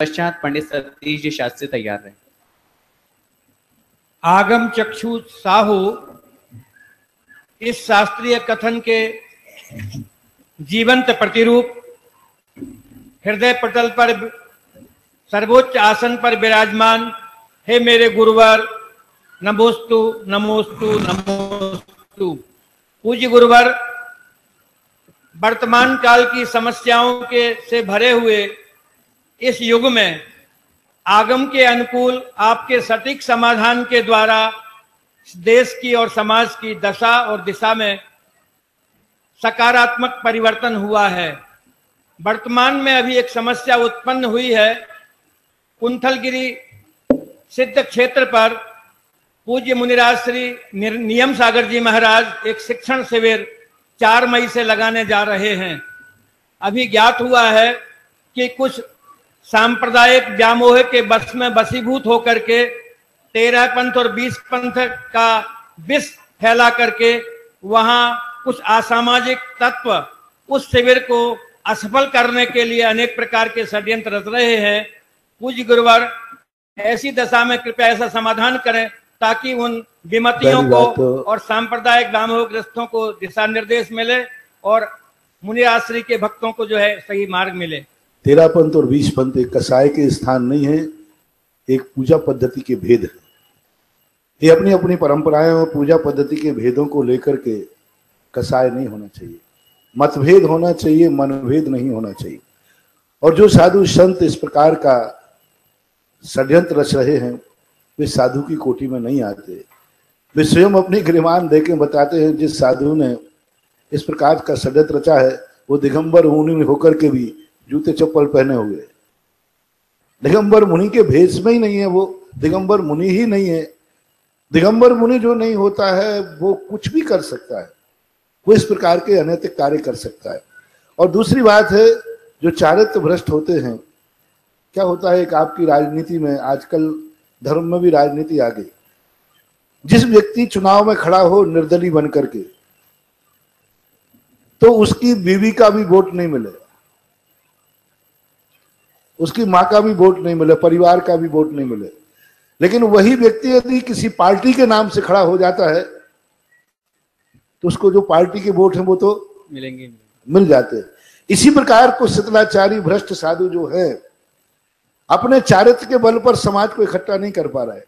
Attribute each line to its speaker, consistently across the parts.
Speaker 1: पश्चात पंडित सतीश जी शास्त्री तैयार रहे।
Speaker 2: आगम चक्षु साहू इस शास्त्रीय कथन के जीवंत प्रतिरूप, हृदय पटल पर सर्वोच्च आसन पर विराजमान हे मेरे गुरुवर, नमोस्तु नमोस्तु नमोस्तु। पूज्य गुरुवर, वर्तमान काल की समस्याओं के से भरे हुए इस युग में आगम के अनुकूल आपके सटीक समाधान के द्वारा देश की और समाज की दशा और दिशा में सकारात्मक परिवर्तन हुआ है। वर्तमान में अभी एक समस्या उत्पन्न हुई है। कुंथलगिरी सिद्ध क्षेत्र पर पूज्य मुनिराज श्री नियम सागर जी महाराज एक शिक्षण शिविर 4 मई से लगाने जा रहे हैं। अभी ज्ञात हुआ है कि कुछ सांप्रदायिक व्यामोह के बस में वशीभूत होकर के 13 पंथ और 20 पंथ का विष फैला करके वहां कुछ असामाजिक तत्व उस शिविर को असफल करने के लिए अनेक प्रकार के षड्यंत्र रच रहे हैं। पूज्य गुरुवर, ऐसी दशा में कृपया ऐसा समाधान करें ताकि उन विमतियों को और सांप्रदायिक व्यामोहग्रस्तों को दिशा निर्देश मिले और मुनिराश्री के भक्तों को जो है सही मार्ग मिले।
Speaker 3: 13 पंथ और 20 पंथ एक कसाय के स्थान नहीं है, एक पूजा पद्धति के भेद है। ये अपनी अपनी परंपराएं और पूजा पद्धति के भेदों को लेकर के कसाय नहीं होना चाहिए, मतभेद होना चाहिए, मनभेद नहीं होना चाहिए। और जो साधु संत इस प्रकार का षड्यंत्र रच रहे हैं वे साधु की कोटि में नहीं आते। वे स्वयं अपनी गिरिमान देके बताते हैं जिस साधु ने इस प्रकार का षड्यंत्र रचा है वो दिगंबर मुनि होकर के भी जूते चप्पल पहने हुए, दिगंबर मुनि के भेष में ही नहीं है, वो दिगंबर मुनि ही नहीं है। दिगंबर मुनि जो नहीं होता है वो कुछ भी कर सकता है, वो इस प्रकार के अनैतिक कार्य कर सकता है। और दूसरी बात है, जो चारित्र भ्रष्ट होते हैं, क्या होता है, एक आपकी राजनीति में आजकल धर्म में भी राजनीति आ गई। जिस व्यक्ति चुनाव में खड़ा हो निर्दलीय बन करके, तो उसकी बीवी का भी वोट नहीं मिले, उसकी मां का भी वोट नहीं मिले, परिवार का भी वोट नहीं मिले। लेकिन वही व्यक्ति यदि किसी पार्टी के नाम से खड़ा हो जाता है तो उसको जो पार्टी के वोट हैं वो तो
Speaker 1: मिलेंगे,
Speaker 3: मिल जाते हैं। इसी प्रकार को शिथिलाचारी भ्रष्ट साधु जो है अपने चारित्र के बल पर समाज को इकट्ठा नहीं कर पा रहा है,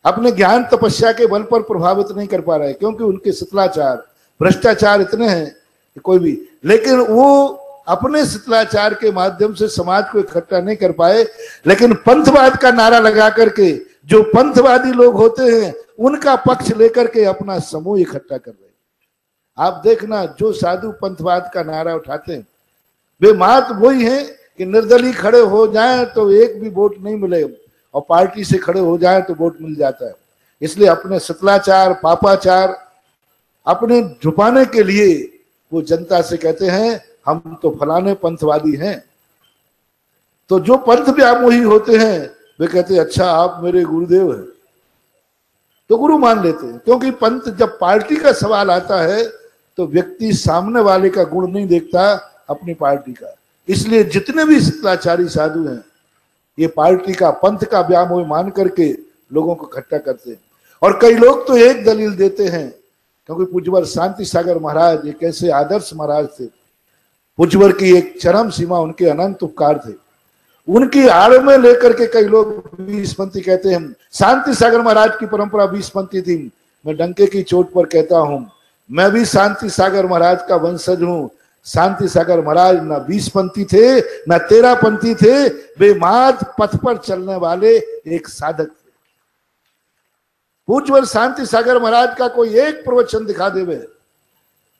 Speaker 3: अपने ज्ञान तपस्या के बल पर प्रभावित नहीं कर पा रहा है, क्योंकि उनके शिथिलाचार भ्रष्टाचार इतने हैं कि कोई भी, लेकिन वो अपने शिथिलाचार के माध्यम से समाज को इकट्ठा नहीं कर पाए। लेकिन पंथवाद का नारा लगा करके जो पंथवादी लोग होते हैं उनका पक्ष लेकर के अपना समूह इकट्ठा कर रहे हैं। आप देखना, जो साधु पंथवाद का नारा उठाते हैं वे मात वही हैं कि निर्दलीय खड़े हो जाएं तो एक भी वोट नहीं मिले और पार्टी से खड़े हो जाएं तो वोट मिल जाता है। इसलिए अपने शिथिलाचार पापाचार अपने छुपाने के लिए वो जनता से कहते हैं हम तो फलाने पंथवादी हैं। तो जो पंथ व्यामोही होते हैं वे कहते हैं अच्छा आप मेरे गुरुदेव हैं, तो गुरु मान लेते हैं। क्योंकि पंथ जब पार्टी का सवाल आता है तो व्यक्ति सामने वाले का गुण नहीं देखता, अपनी पार्टी का। इसलिए जितने भी शिथिलाचारी साधु हैं ये पार्टी का पंथ का व्यामोह मान करके लोगों को इकट्ठा करते हैं। और कई लोग तो एक दलील देते हैं, क्योंकि पूज्यवर शांति सागर महाराज एक ऐसे आदर्श महाराज थे, पूज्यवर की एक चरम सीमा, उनके अनंत उपकार थे। उनकी आड़ में लेकर के कई लोग 20 पंथी कहते हैं। शांति सागर महाराज की परंपरा 20 पंथी थी। मैं डंके की चोट पर कहता हूं मैं भी शांति सागर महाराज का वंशज हूं। शांति सागर महाराज ना 20 पंथी थे ना 13 पंथी थे, वे मार्ग पथ पर चलने वाले एक साधक थे। पूज्यवर शांति सागर महाराज का कोई एक प्रवचन दिखा देवे,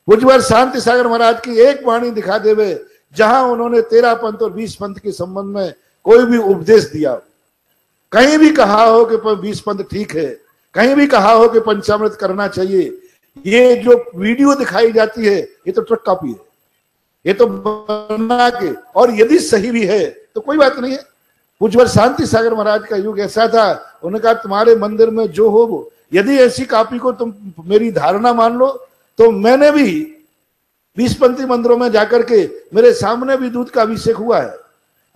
Speaker 3: पूज्यवर शांति सागर महाराज की एक वाणी दिखा देवे जहां उन्होंने 13 पंथ और 20 पंथ के संबंध में कोई भी उपदेश दिया, कहीं भी कहा हो कि 20 पंथ ठीक है, कहीं भी कहा हो कि पंचामृत करना चाहिए। ये जो वीडियो दिखाई जाती है ये तो ट्रक कॉपी है, ये तो बना के, और यदि सही भी है तो कोई बात नहीं है। पूज्यवर शांति सागर महाराज का युग ऐसा था, उन्होंने कहा तुम्हारे मंदिर में जो हो वो, यदि ऐसी कॉपी को तुम मेरी धारणा मान लो तो मैंने भी 20 पंथी मंदिरों में जाकर के मेरे सामने भी दूध का अभिषेक हुआ है।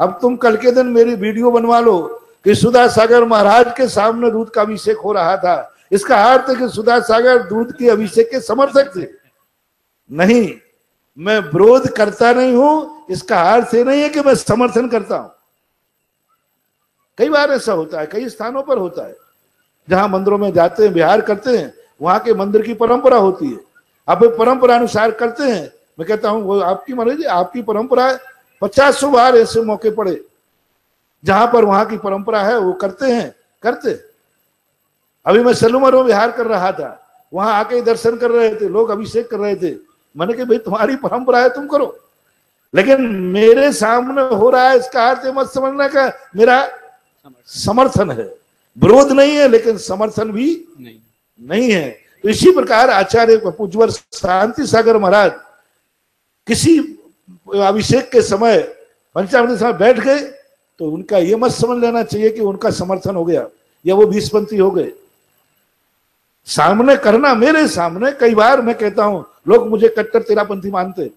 Speaker 3: अब तुम कल के दिन मेरी वीडियो बनवा लो कि सुधा सागर महाराज के सामने दूध का अभिषेक हो रहा था, इसका अर्थ है कि सुधा सागर दूध के अभिषेक के समर्थक थे। नहीं, मैं विरोध करता नहीं हूं, इसका अर्थ ये नहीं है कि मैं समर्थन करता हूं। कई बार ऐसा होता है, कई स्थानों पर होता है, जहां मंदिरों में जाते हैं, विहार करते हैं, वहां के मंदिर की परंपरा होती है, आप परंपरा अनुसार करते हैं। मैं कहता हूं वो आपकी मर्जी, आपकी परंपरा है। 50 बार ऐसे मौके पड़े जहां पर वहां की परंपरा है वो करते हैं, करते। अभी मैं सलूमर में विहार कर रहा था, वहां आके दर्शन कर रहे थे, लोग अभिषेक कर रहे थे। मैंने कहा भाई तुम्हारी परंपरा है, तुम करो, लेकिन मेरे सामने हो रहा है, इसका अर्थ मत समझना का मेरा समर्थन है। विरोध नहीं है, लेकिन समर्थन भी नहीं है। तो इसी प्रकार आचार्य पूज्यवर शांति सागर महाराज किसी अभिषेक के समय पंचामृत समय बैठ गए तो उनका ये मत समझ लेना चाहिए कि उनका समर्थन हो गया या वो बीसपंथी हो गए। सामने करना, मेरे सामने कई बार मैं कहता हूं लोग मुझे कट्टर तेरापंथी मानते,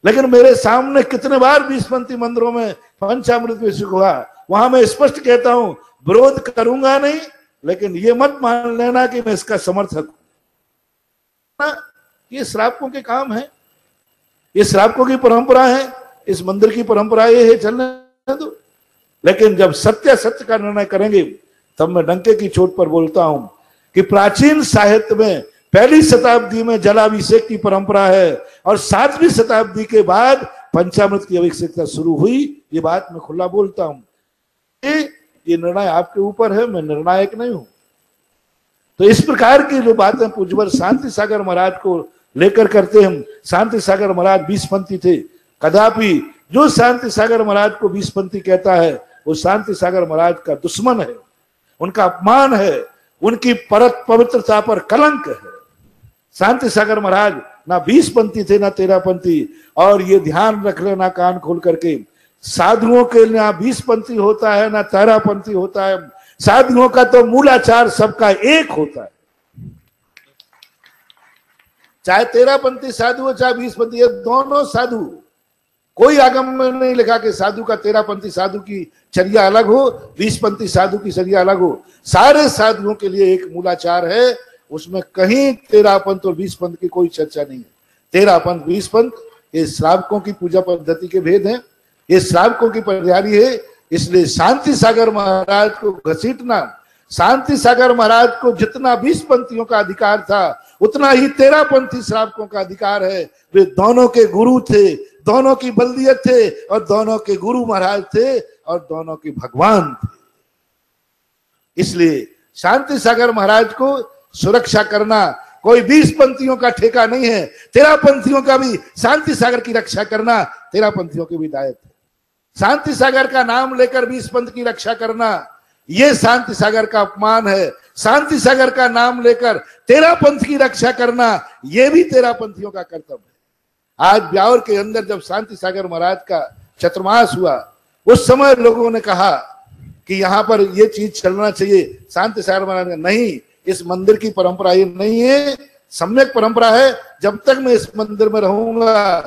Speaker 3: लेकिन मेरे सामने कितने बार बीसपंथी मंदिरों में पंचामृत अभिषेक हुआ, वहां मैं स्पष्ट कहता हूं विरोध करूंगा नहीं, लेकिन ये मत मान लेना कि मैं इसका समर्थक हूं। ये श्रावकों के काम है, ये श्रावकों की परंपरा है, इस मंदिर की परंपरा ये है, चलने दो। लेकिन जब सत्य सत्य का निर्णय करेंगे तब मैं डंके की चोट पर बोलता हूं कि प्राचीन साहित्य में पहली शताब्दी में जलाभिषेक की परंपरा है और 7वीं शताब्दी के बाद पंचामृत की अभिषेकता शुरू हुई। ये बात मैं खुला बोलता हूं। ये निर्णय आपके ऊपर है, मैं निर्णायक नहीं हूं। तो इस प्रकार की जो बातें पूज्यवर शांति सागर महाराज को लेकर करते हैं, शांति सागर महाराज बीसपंथी थे, कदापि जो शांति सागर महाराज को बीसपंथी कहता है वो शांति सागर महाराज का दुश्मन है, उनका अपमान है, उनकी परत पवित्रता पर कलंक है। शांति सागर महाराज ना बीसपंथी थे ना तेरापंथी। और ये ध्यान रख लेना कान खोल करके, साधुओं के ना बीसपंथी होता है ना तेरापंथी होता है, साधुओं का तो मूलाचार सबका एक होता है। चाहे तेरापंथी साधु हो चाहे बीसपंथी, ये दोनों साधु। कोई आगम में नहीं लिखा कि साधु का तेरापंथी साधु की चर्या अलग हो, बीसपंथी साधु की चर्या अलग हो। सारे साधुओं के लिए एक मूलाचार है, उसमें कहीं तेरापंथ और बीसपंथ की कोई चर्चा नहीं है। तेरापंथ बीसपंथ ये श्रावकों की पूजा पद्धति के भेद हैं, ये श्रावकों की पर्यायी है। इसलिए शांति सागर महाराज को घसीटना, शांति सागर महाराज को जितना बीसपंथियों का अधिकार था उतना ही तेरापंथी श्रावकों का अधिकार है। वे दोनों के गुरु थे, दोनों की बल्दियत थे और दोनों के गुरु महाराज थे और दोनों के भगवान थे। इसलिए शांति सागर महाराज को सुरक्षा करना कोई बीसपंथियों का ठेका नहीं है, तेरापंथियों का भी शांति सागर की रक्षा करना तेरापंथियों की भी दायित्व है। शांति सागर का नाम लेकर बीसपंथ की रक्षा करना यह शांति सागर का अपमान है। शांति सागर का नाम लेकर तेरापंथ की रक्षा करना यह भी तेरापंथियों का कर्तव्य है। आज ब्यावर के अंदर जब शांति सागर महाराज का चतुर्मास हुआ, उस समय लोगों ने कहा कि यहां पर यह चीज चलना चाहिए। शांति सागर महाराज ने नहीं, इस मंदिर की परंपरा ये नहीं है, सम्यक परंपरा है। जब तक मैं इस मंदिर में रहूंगा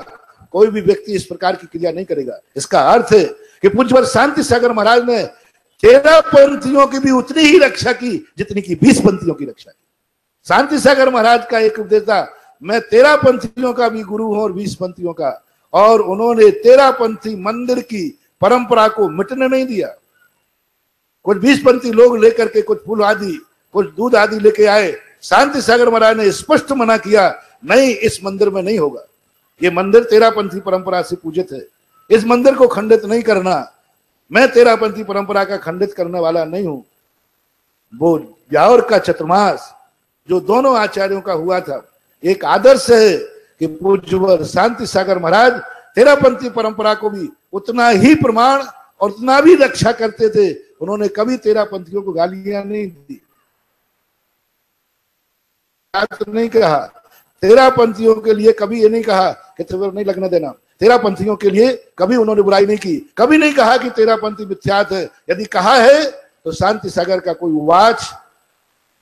Speaker 3: कोई भी व्यक्ति इस प्रकार की क्रिया नहीं करेगा। इसका अर्थ है कि पूज्यवर शांति सागर महाराज ने तेरापंथियों की भी उतनी ही रक्षा की जितनी की बीसपंथियों की रक्षा की। शांति सागर महाराज का एक उपदेश था, मैं तेरापंथियों का भी गुरु हूं और बीसपंथियों का, और उन्होंने तेरापंथी मंदिर की परंपरा को मिटने नहीं दिया। कुछ बीसपंथी लोग लेकर के कुछ फूल आदि कुछ दूध आदि लेके आए, शांति सागर महाराज ने स्पष्ट मना किया, नहीं इस मंदिर में नहीं होगा, ये मंदिर तेरापंथी परंपरा से पूजित है, इस मंदिर को खंडित नहीं करना। मैं तेरापंथी परंपरा का खंडित करने वाला नहीं हूं। वो ब्यावर का चतुर्मास जो दोनों आचार्यों का हुआ था, एक आदर्श है कि पूज्यवर शांति सागर महाराज तेरापंथी परंपरा को भी उतना ही प्रमाण और उतना भी रक्षा करते थे। उन्होंने कभी तेरापंथियों को गालियां नहीं दी, नहीं कहा। तेरापंथियों के लिए कभी ये नहीं कहा कि तुम्हें नहीं लगने देना। तेरापंथियों के लिए कभी उन्होंने बुराई नहीं की, कभी नहीं कहा कि तेरापंथी मिथ्यात है। यदि कहा है तो शांति सागर का कोई वाच,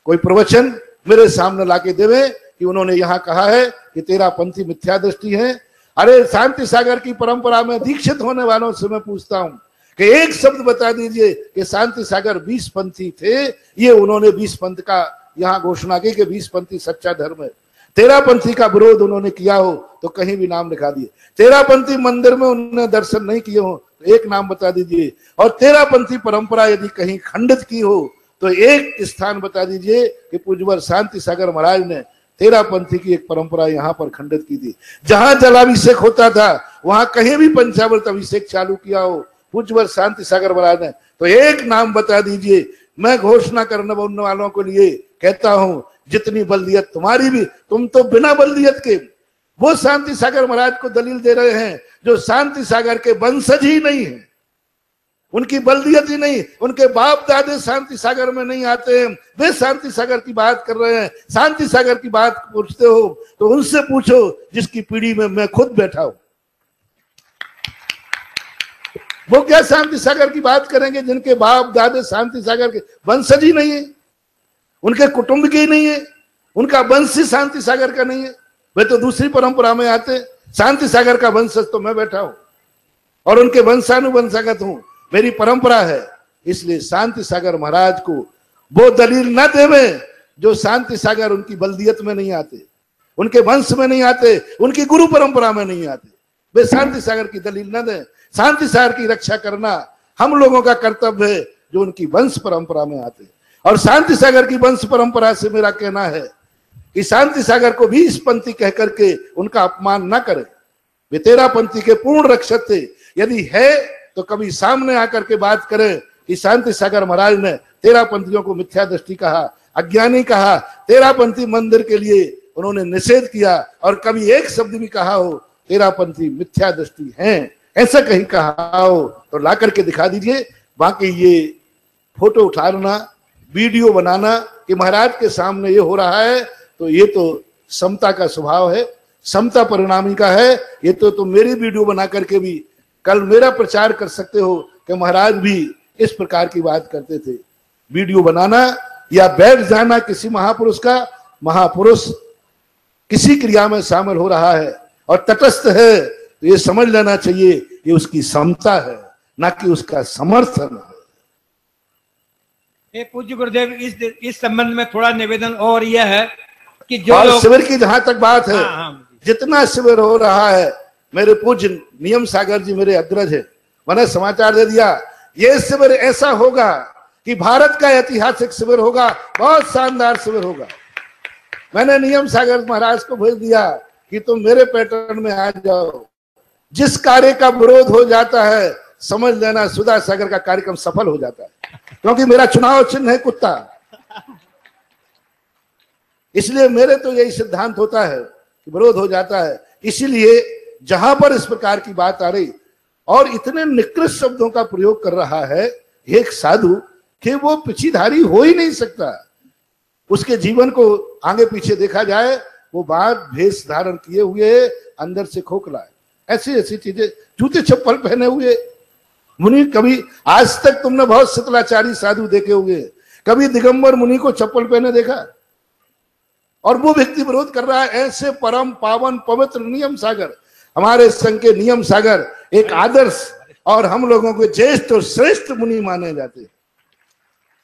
Speaker 3: कोई प्रवचन मेरे सामने लाके देवे कि उन्होंने यहां कहा है कि तेरापंथी मिथ्या दृष्टि है। अरे शांति सागर की परंपरा में दीक्षित होने वालों से मैं पूछता हूं कि एक शब्द बता दीजिए कि शांति सागर 20 पंथी थे, ये उन्होंने 20 पंथ का यहां घोषणा की कि 20 पंथी सच्चा धर्म है। 13 पंथी का विरोध उन्होंने किया हो तो कहीं भी नाम लिखा दिए। 13 पंथी मंदिर में उन्होंने दर्शन नहीं किए हो तो एक नाम बता दीजिए। और 13 पंथी परंपरा यदि कहीं खंडित की हो तो एक स्थान बता दीजिए कि पूज्यवर शांति सागर महाराज ने 13 पंथी की एक परंपरा यहाँ पर खंडित की थी। जहां जलाभिषेक होता था वहां कहीं भी पंचामृत अभिषेक चालू किया हो पूज्यवर शांति सागर महाराज ने, तो एक नाम बता दीजिए। मैं घोषणा करने वालों के लिए कहता हूं, जितनी बल्दियत तुम्हारी भी, तुम तो बिना बल्दियत के वो शांति सागर महाराज को दलील दे रहे हैं जो शांति सागर के वंशज ही नहीं है, उनकी बल्दियत ही नहीं, उनके बाप दादे शांति सागर में नहीं आते हैं, वे शांति सागर की बात कर रहे हैं। शांति सागर की बात पूछते हो तो उनसे पूछो जिसकी पीढ़ी में मैं खुद बैठा हूं। वो क्या शांति सागर की बात करेंगे जिनके बाप दादे शांति सागर के वंशज ही नहीं है, उनके कुटुंब के ही नहीं है, उनका वंश ही शांति सागर का नहीं है। वे तो दूसरी परंपरा में आते। शांति सागर का वंशज तो मैं बैठा हूं और उनके वंशानुवंशागत हूं, मेरी परंपरा है। इसलिए शांति सागर महाराज को वो दलील न देवे जो शांति सागर उनकी बल्दियत में नहीं आते, उनके वंश में नहीं आते, उनकी गुरु परंपरा में नहीं आते। वे शांति सागर की दलील न दें। शांति सागर की रक्षा करना हम लोगों का कर्तव्य है जो उनकी वंश परंपरा में आते। और शांति सागर की वंश परंपरा से मेरा कहना है कि शांति सागर को 20 पंथी कह करके उनका अपमान न करें। वे 13 पंथी के पूर्ण रक्षक थे। यदि है तो कभी सामने आकर के बात करें कि शांति सागर महाराज ने 13 पंथियों को मिथ्या दृष्टि कहा, अज्ञानी कहा, 13 पंथी मंदिर के लिए उन्होंने निषेध किया और कभी एक शब्द भी कहा हो 13 पंथी मिथ्या दृष्टि हैं, ऐसा कहीं कहा हो तो ला करके दिखा दीजिए। बाकी ये फोटो उठाना, वीडियो बनाना कि महाराज के सामने ये हो रहा है, तो ये तो समता का स्वभाव है, समता परिणामी का है। ये तो तुम मेरी वीडियो बना करके भी कल मेरा प्रचार कर सकते हो कि महाराज भी इस प्रकार की बात करते थे। वीडियो बनाना या बैठ जाना किसी महापुरुष का, महापुरुष किसी क्रिया में शामिल हो रहा है और तटस्थ है तो ये समझ लेना चाहिए ये उसकी समता है, ना कि उसका समर्थन है।
Speaker 2: पूज्य गुरुदेव, इस संबंध में थोड़ा निवेदन और यह है कि जो लोग
Speaker 3: शिविर की जहां तक बात है, जितना शिविर हो रहा है, मेरे पूज्य नियम सागर जी मेरे अग्रज है, मैंने समाचार दे दिया ये शिविर ऐसा होगा कि भारत का ऐतिहासिक शिविर होगा, बहुत शानदार शिविर होगा। मैंने नियम सागर महाराज को भेज दिया कि तुम मेरे पैटर्न में आ जाओ। जिस कार्य का विरोध हो जाता है समझ लेना सुधा सागर का कार्यक्रम सफल हो जाता है, क्योंकि मेरा चुनाव चिन्ह है कुत्ता। इसलिए मेरे तो यही सिद्धांत होता है कि विरोध हो जाता है। इसीलिए जहां पर इस प्रकार की बात आ रही और इतने निकृष्ट शब्दों का प्रयोग कर रहा है एक साधु कि वो पिछीधारी हो ही नहीं सकता। उसके जीवन को आगे पीछे देखा जाए, वो बात भेष धारण किए हुए अंदर से खोखला है, ऐसी ऐसी चीजें, जूते चप्पल पहने हुए मुनि। कभी आज तक तुमने बहुत शीतलाचारी साधु देखे हुए, कभी दिगंबर मुनि को चप्पल पहने देखा? और वो व्यक्ति विरोध कर रहा है। ऐसे परम पावन पवित्र नियम सागर, हमारे संघ के नियम सागर एक आदर्श और हम लोगों के ज्येष्ठ और श्रेष्ठ मुनि माने जाते हैं,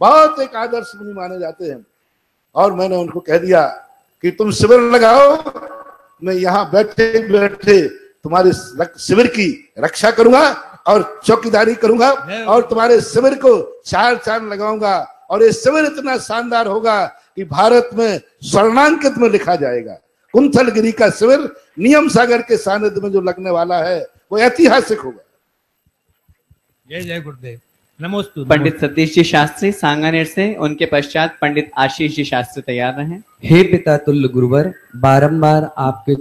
Speaker 3: बहुत एक आदर्श मुनि माने जाते हैं। और मैंने उनको कह दिया कि तुम शिविर लगाओ, मैं यहाँ बैठे बैठे तुम्हारे शिविर की रक्षा करूंगा और चौकीदारी करूंगा और तुम्हारे शिविर को चार चांद लगाऊंगा। और ये शिविर इतना शानदार होगा कि भारत में स्वर्णांकित में लिखा जाएगा। कुंथलगिरी का शिविर नियम सागर के सानिध्य में जो लगने वाला है वो ऐतिहासिक होगा।
Speaker 2: जय जय गुरुदेव। नमोस्तु।
Speaker 1: पंडित सतीश जी शास्त्री सांगानेर से, उनके पश्चात पंडित आशीष जी शास्त्री तैयार रहे।
Speaker 4: हे पिता तुल्य गुरुवर, बारंबार आपके